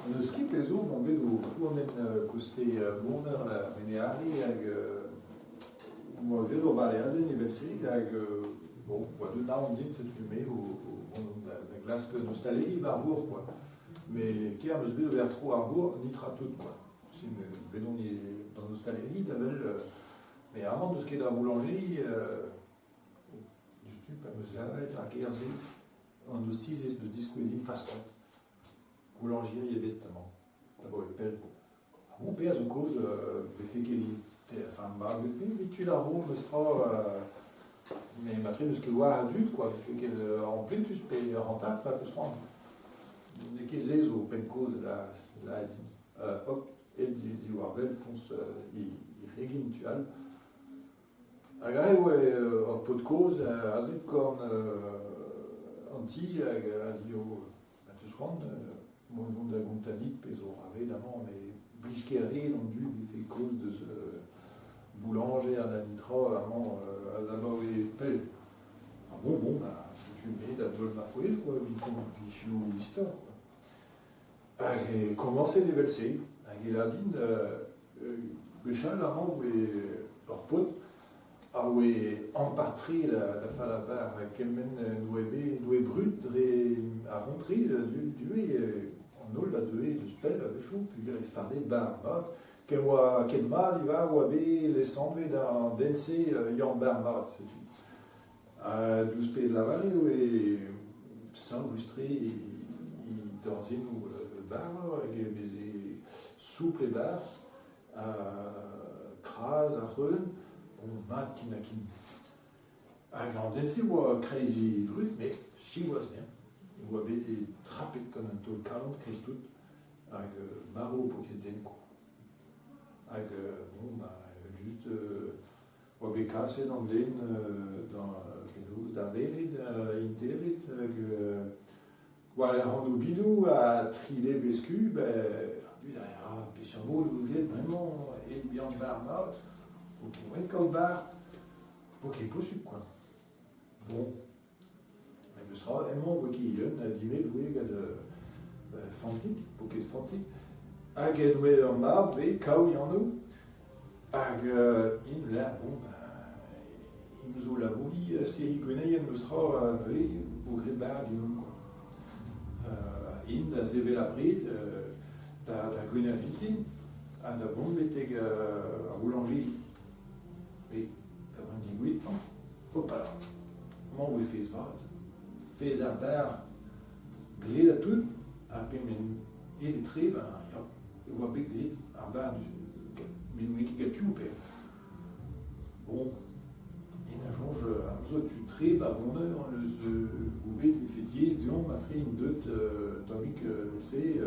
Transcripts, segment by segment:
Nel skip e zo, on vedo fuoren queste buoner minerali on vedo variade universi bon, de là on dit que tu mets la glace que nous installés à voir quoi. Mais qui a me vedo vers trop à voir ni tra tout quoi. Si vedo dans nos stalleries mais avant de ce qui est dans la boulangerie du stup à me slavet à Kerzi on nous dit de discuter fast boulangerie évidemment. D'abord il pèle. Mon père se cause le fait qu'il enfin mais tu la roule mais ma trine ce que voit adulte quoi qu'elle en plus tu payes rentable pas plus rendre. Les caisses au pen cause la hop et du Warvel fonce il régine tu as agréé ouais un pot de cause assez comme anti radio tu se rends mon nom de la Gontanite peso évidemment mais Blisquerie ont dû des causes de ce boulanger à la nitra vraiment à la mort et pelle bon bah tu mets la dole ma fouille quoi puis chez nous l'histoire et commencer des versets il a dit le chat la rend leur pote a empatrie la fin la barre qu'elle mène nous brut à rentrer du on la deux de spell avec chou puis il a fait des barres quel mal il va ou les sembler d'un dense yon barmat du space la vallée et sans illustrer dans une bar avec des souples et bars crase à run on mat qui n'a qui a grandi si ou crazy truc mais she was bien il avait des trappés comme un taux de 40 crise tout avec Maro pour qu'il se quoi avec bon bah juste on avait cassé dans David Interit voilà on bidou à triler bescu ben lui derrière puis sur mot vous êtes vraiment et bien barmat faut qu'il went comme bar faut qu'il possible quoi bon mais le sera vraiment qui a dîné loué de fantique pour qu'il fantique avec nous en marbre et quand il y en a avec il là bon il nous a la bouille c'est il connaît nous sera au gré bar du nom in das la prise da connaît vite à la bombe était à boulangerie et avant dit oui hop là comment vous faites ça fait un bar gré à tout à peine et les traits ben il voit big gré un bar mais qui est tout bon tu traies bah bon le goubet du fétier disons m'a pris une dot tandis que c'est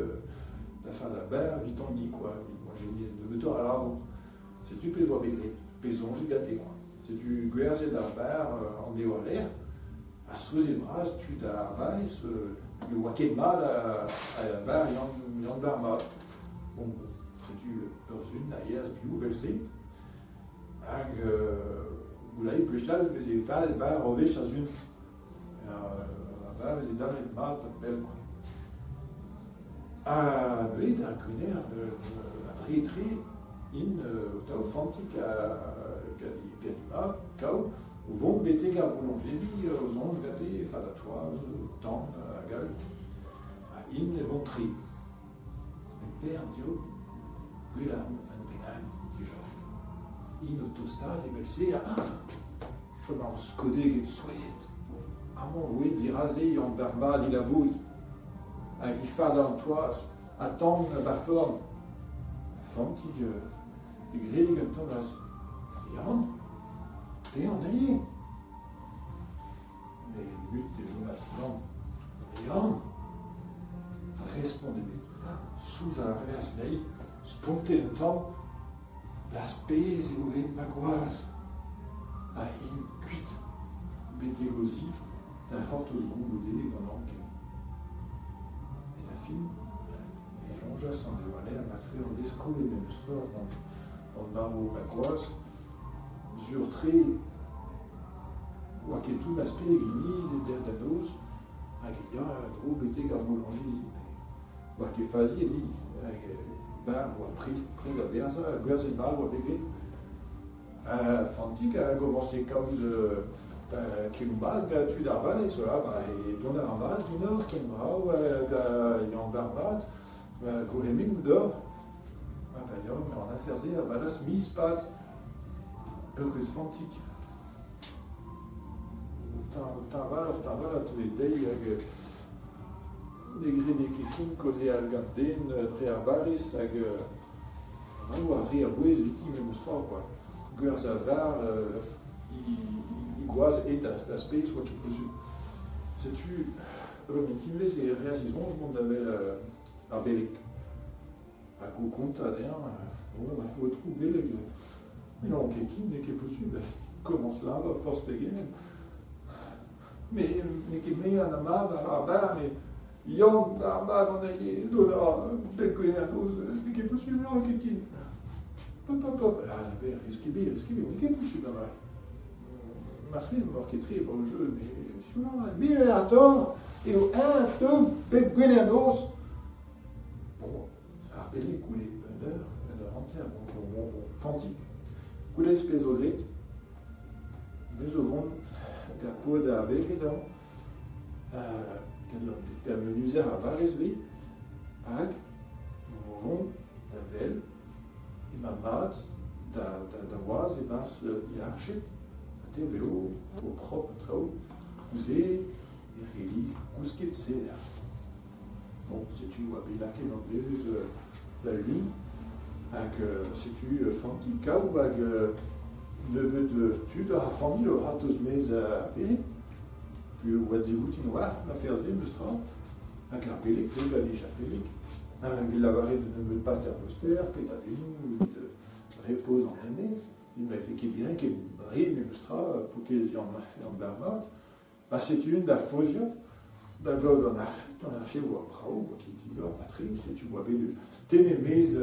la fin de la barre vite on dit quoi moi j'ai mis de moteur à l'arbre si tu peux voir bébé paison j'ai gâté quoi si tu guerres c'est de la barre en déolaire à sous les bras tu t'arrives le waquet mal à la barre il y en barre mal bon si tu dans une ailleurs bio versé avec vous l'avez plus tard, mais c'est pas le bar au vêche à une. Là-bas, c'est dans les bars, belle quoi. Ah, oui, d'un connaît, après tri, au fantique à du bar, cao, où vont bêter qu'à boulangerie, aux anges gâtés, fadatoires, au temps, à gueule, à et vont tri. Le père, Dieu, lui, là, un pénal, déjà. Autostad et versé à je m'en scodé que soyez à mon oui d'y raser en barba d'y la bouille avec les phares dans le toit attendre la barforme fantigue des grilles comme Thomas et on allié mais le but des jours maintenant et on répondez sous à la reverse mais spontanément la spese et ma goise à une cuite bétélosie d'un hortos goudé dans l'enquête. Et la fille, et Jean-Jacques s'en dévoilait à matrer en l'esco et même sport dans le barreau ma goise, sur très ou à quel tout l'aspect gris des terres d'annos, à qui y a un gros bété garboulanger. qui fazia ali, o pris a versa, a versa in mal, o begit. Fantic a commencé comme de Kilmbal, tu d'Arban, et cela, et don Arban, du Nord, Kimbrau, Yan Barbat, Goureming ou d'or. D'ailleurs, on a fait ça, Balas, Mise, Pat, Percus Fantic. Taval, tous les days, des gris des kikin, causé à Gandin, Tréarbaris, avec un rire boué, viti, mais moustra, quoi. Guerzavar, Iguaz et d'aspect, soit qui possible. C'est-tu, le métier, c'est réalisation, je m'en avais la Belgique. À coup compte, d'ailleurs, bon, on va retrouver les. Mais non, kikin, n'est qui possible. Commence là, va force péguer. Mais qui met un amas à la mais Yon, on a dit, c'est qui possible, non, kikin. Pop, là, risqué, mais qui est possible, là. Ma fille m'a marqué pour le jeu, mais sur la bien à tort, et au 1, 2, Beguenanos. Bon, ça a appelé couler une heure entière, bon, Fanti. Couler espèce au grec, nous aurons la peau d'Avé, qu'elle me nuisait à Varesli, Ag, nous aurons la Velle, et ma mate, d'Avoise, et basse Yarchit. Vélo, au propre, trop, cousé, et réli, cousquet de serre. Bon, si tu vois bien dans la lune, avec, si tu fantica ou avec le de tu de la famille, le ratos mais à paix, puis ou à des routines noires, la faire zémustra, avec la pélique, le galiche à pélique, avec la varée de ne pas terre postère, pétavine, de repose en l'année. Il m'a fait qu'il bien qu'il brille, mais pour qu'il y en barbat. C'est une d'affusion, d'abord dans l'archer ou à Prao, qui dit en patrie, si tu vois bien, ténémise,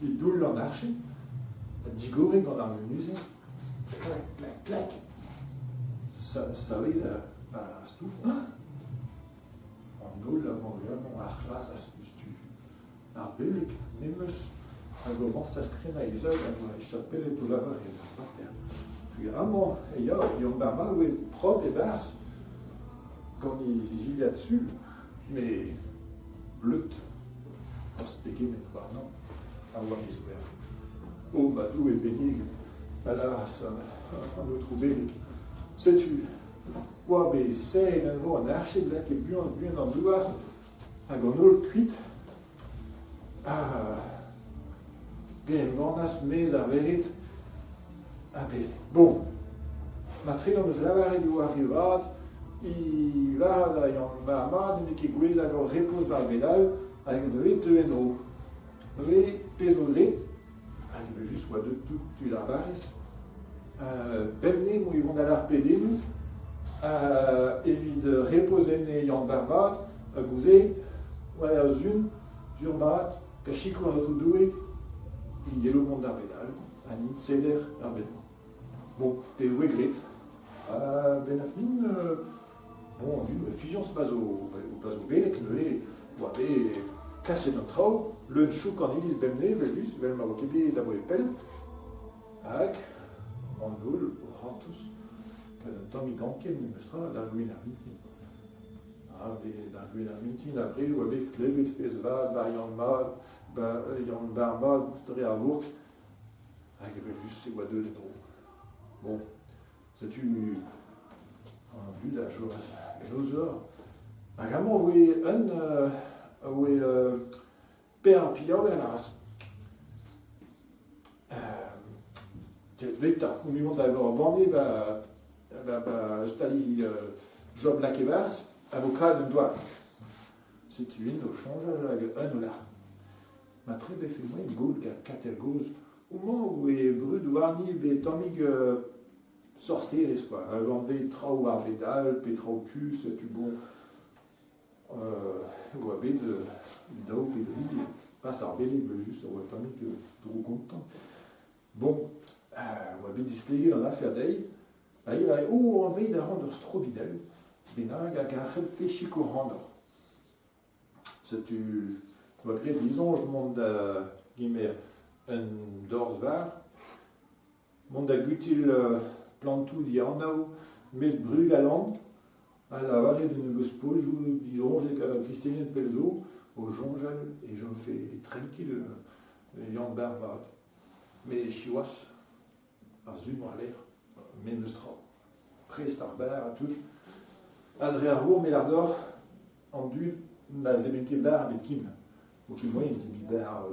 il doule en archer, digoré dans la musée, clac. Ça oui, la stouffe, en doule, on achlas, ça se tu. Arbelik, nemus. Alors, comment ça se crée dans les œuvres, il s'appelle tout là-bas, il est par terre. Puis, il y a un mal où il est propre et basse, quand il y a dessus, mais bleu, faut se péquer, mais pas, non, avoir les ouverts. Oh, Badou et béni, alas, on a trouvé, sais-tu, quoi, mais c'est un archer de là qui est bien en doigt, un gonol cuite, bien, on a ce mes avec. Bon, Matrin, on nous l'a du arrivat, il va là, il y a un mamad, il qui guise, alors repose dans le médaille, avec une vite de l'eau. Oui, pésolé, il veut juste voir de tout, tu la bases. Bemné, où ils vont aller pédé, et de reposer, il y a un barbade, à gouser, voilà, une, durmat, cachico, un autre doué. Il y a le monde d'Arbedal, un Seder Arbedal. Bon, t'es où est grit? Benafmin, bon, d'une figence base au Bélec, le avait cassé notre trou, le chou quand il est bemné, velus, vel maroquébé d'abo et pel, avec, en goul, au rantus, qu'un temps il ganquait, il me sera, d'arguer la mintin. D'arguer la mintin, après, ou avec le vite fait, va, variant mal, il y a un barmad, très à l'eau, avec juste ces bois de l'eau. Bon, c'est une vue de la chose. Et l'autre, également, oui, père pilot à la race. L'État, au niveau de la bandée, Stali, Job Lakevas, avocat de droit. C'est une au change, un là. Ma très belle fille, moi, une goule qui a 4 gauses. Au moment où il est brut de warni, des tomig sorciers, quoi. Avant des trous à pédale, pétrocus, tu bon. Ou avec de d'eau, et de vie, pas ça rebelle, juste au tomig, trop content. Bon, ou avec display dans l'affaire d'ail. Là, il a, on veille de rendre strobidel. Benag a fait chico rendre. C'est tu. On va créer, disons, je monte un dorsvar, monte à gutil plantou di andau, mes brug à land, à la vallée de Negospo, disons, j'ai Christine de Pelzo, au Jonjal, et je me fais tranquille, Yann Barbad. Mais chiwas, à Zun à l'air, Mémustra, Prestarber, à tout. Adré Arbour, Mélardor, en du, n'a zébété bar avec Kim. Ou qui moyen, qui bar,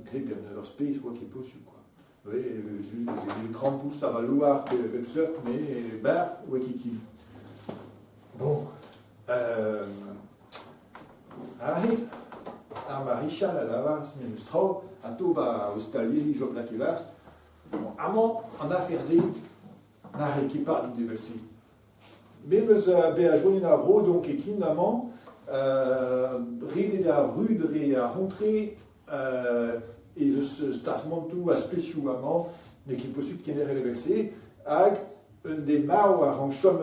Greg, leur space, quoi, qui est possible, quoi. Oui, j'ai une grande pousse à Loire, mais bar, ou qui Kim. Bon, arrive, à Marichal, à Lavas, Mémustra, à Toba, à Ostalier, Job Lakevas. Bon, amant, en affaires, n'a qui parle de verser. Mais à joindre à Ro, donc, et qui n'amant, ride à rude, à rentrer, et le stasmontou à spécialement, mais qui possible qu'il n'ait reversé, avec un des mao à rang chom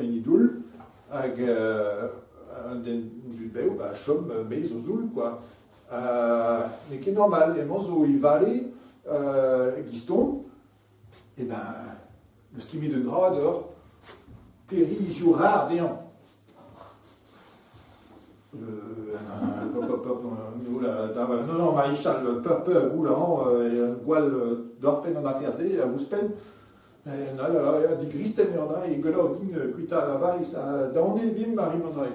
et nidoul, avec un des du béo, chom, mais zozoul, quoi. Mais qui est normal, et monzo, il va aller, Giston, et ben, le skimi de drap dehors, Terry Jourard déant. Non, Maréchal, peur, roulant, Goual, d'Orpen en affaires, à Bouspen. Non, là, dit Gristen, il y en a, et Golodin, Kuita à la vaille, ça, dans les villes, Marie Mondray.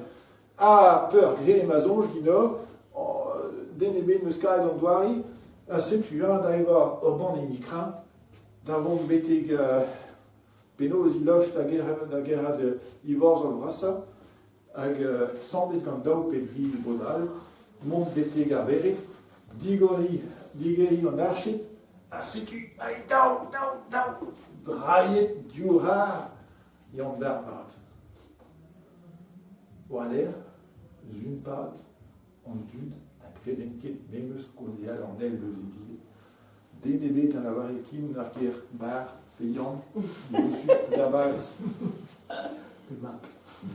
Ah, peur, gré et mazonge, Guinor, Dénébé, Muscaï, Landouari, c'est tu un d'ailleurs, Orban et Nikrin, d'avant Bété, Pénos, Iloche, la guerre de Ivors en Brassa, avec 100 gandau, Pédri, Bonal, Mont Bété, Gavere, Digori en Archit, Asitu, allez, down, Drayet, Durard, Yan Bernard. Ou aller, Zunpad, en Dude, un crédenquet, Mémus, Causial, en elle, le Zébile, DDB, dans la Varikim, Narker, Bar, Feyant, dessus, Dabars.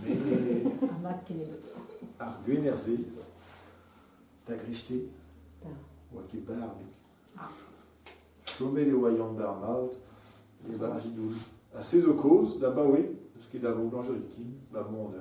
Mais. Arguenerze, Tagrichte, Wakibar, Chomé les Wayant Barmaut, les Barazidoul. À ces deux causes, d'abord, oui, ce qui est d'abord blanche, la monde.